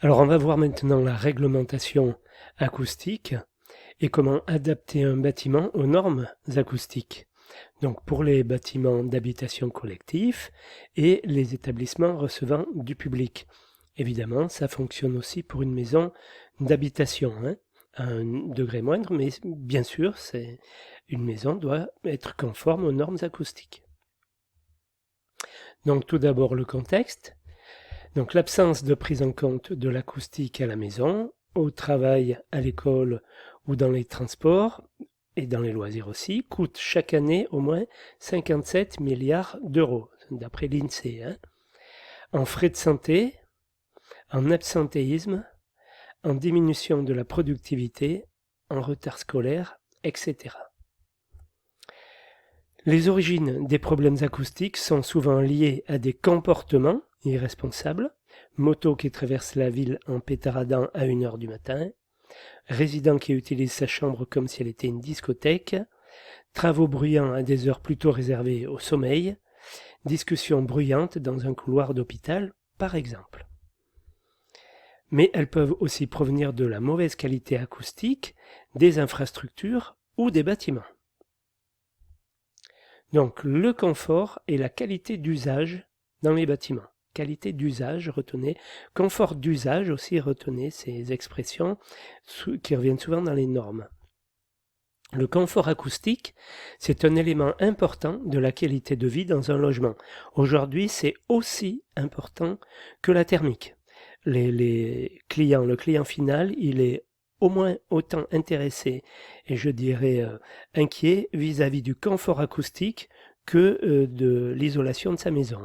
Alors on va voir maintenant la réglementation acoustique et comment adapter un bâtiment aux normes acoustiques. Donc pour les bâtiments d'habitation collectif et les établissements recevant du public. Évidemment, ça fonctionne aussi pour une maison d'habitation, à un degré moindre, mais bien sûr, une maison doit être conforme aux normes acoustiques. Donc tout d'abord le contexte. Donc l'absence de prise en compte de l'acoustique à la maison, au travail, à l'école ou dans les transports et dans les loisirs aussi, coûte chaque année au moins 57 milliards d'euros, d'après l'INSEE. En frais de santé, en absentéisme, en diminution de la productivité, en retard scolaire, etc. Les origines des problèmes acoustiques sont souvent liées à des comportements irresponsables, moto qui traverse la ville en pétaradant à 1h du matin, résident qui utilise sa chambre comme si elle était une discothèque, travaux bruyants à des heures plutôt réservées au sommeil, discussions bruyantes dans un couloir d'hôpital, par exemple. Mais elles peuvent aussi provenir de la mauvaise qualité acoustique des infrastructures ou des bâtiments. Donc le confort et la qualité d'usage dans les bâtiments. Qualité d'usage, retenez. Confort d'usage aussi, retenez ces expressions qui reviennent souvent dans les normes. Le confort acoustique, c'est un élément important de la qualité de vie dans un logement. Aujourd'hui, c'est aussi important que la thermique. Le client final, il est au moins autant intéressé et je dirais inquiet vis-à-vis du confort acoustique que de l'isolation de sa maison.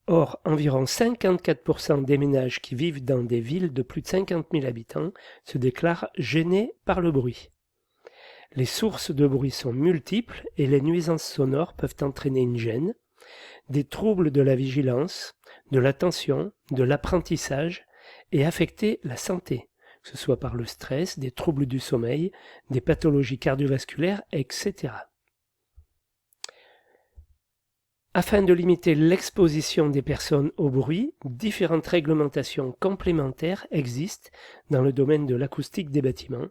Or, environ 54% des ménages qui vivent dans des villes de plus de 50 000 habitants se déclarent gênés par le bruit. Les sources de bruit sont multiples et les nuisances sonores peuvent entraîner une gêne, des troubles de la vigilance, de l'attention, de l'apprentissage et affecter la santé, que ce soit par le stress, des troubles du sommeil, des pathologies cardiovasculaires, etc. Afin de limiter l'exposition des personnes au bruit, différentes réglementations complémentaires existent dans le domaine de l'acoustique des bâtiments,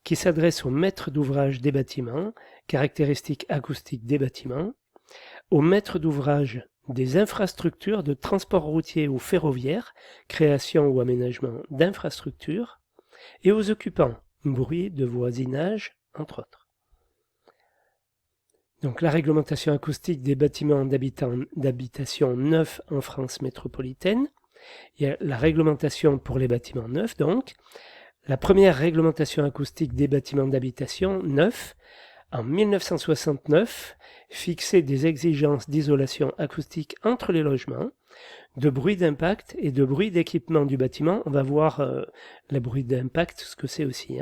qui s'adressent aux maîtres d'ouvrage des bâtiments, caractéristiques acoustiques des bâtiments, aux maîtres d'ouvrage des infrastructures de transport routier ou ferroviaire, création ou aménagement d'infrastructures, et aux occupants, bruit de voisinage, entre autres. Donc la réglementation acoustique des bâtiments d'habitation neufs en France métropolitaine. Il y a la réglementation pour les bâtiments neufs, donc. La première réglementation acoustique des bâtiments d'habitation neufs, en 1969, fixait des exigences d'isolation acoustique entre les logements, de bruit d'impact et de bruit d'équipement du bâtiment. On va voir le bruit d'impact, ce que c'est aussi.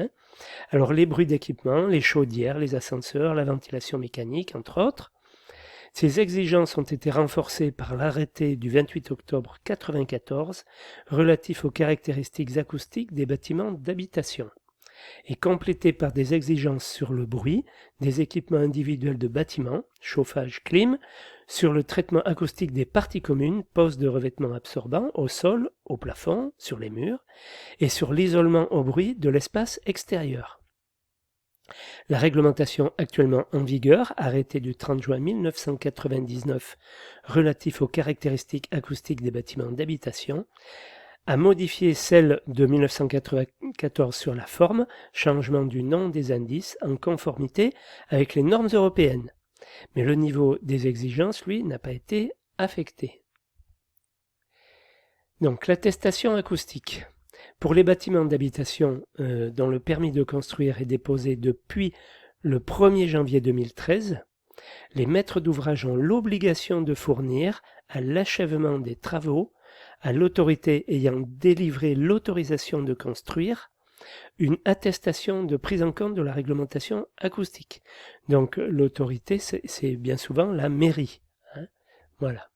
Alors les bruits d'équipement, les chaudières, les ascenseurs, la ventilation mécanique, entre autres. Ces exigences ont été renforcées par l'arrêté du 28 octobre 1994 relatif aux caractéristiques acoustiques des bâtiments d'habitation et complétées par des exigences sur le bruit, des équipements individuels de bâtiments, chauffage, clim, sur le traitement acoustique des parties communes, postes de revêtement absorbant au sol, au plafond, sur les murs, et sur l'isolement au bruit de l'espace extérieur. La réglementation actuellement en vigueur, arrêté du 30 juin 1999 relatif aux caractéristiques acoustiques des bâtiments d'habitation, a modifié celle de 1994 sur la forme, changement du nom des indices en conformité avec les normes européennes. Mais le niveau des exigences, lui, n'a pas été affecté. Donc l'attestation acoustique. Pour les bâtiments d'habitation dont le permis de construire est déposé depuis le 1er janvier 2013, les maîtres d'ouvrage ont l'obligation de fournir, à l'achèvement des travaux, à l'autorité ayant délivré l'autorisation de construire, une attestation de prise en compte de la réglementation acoustique. Donc l'autorité, c'est bien souvent la mairie. Voilà.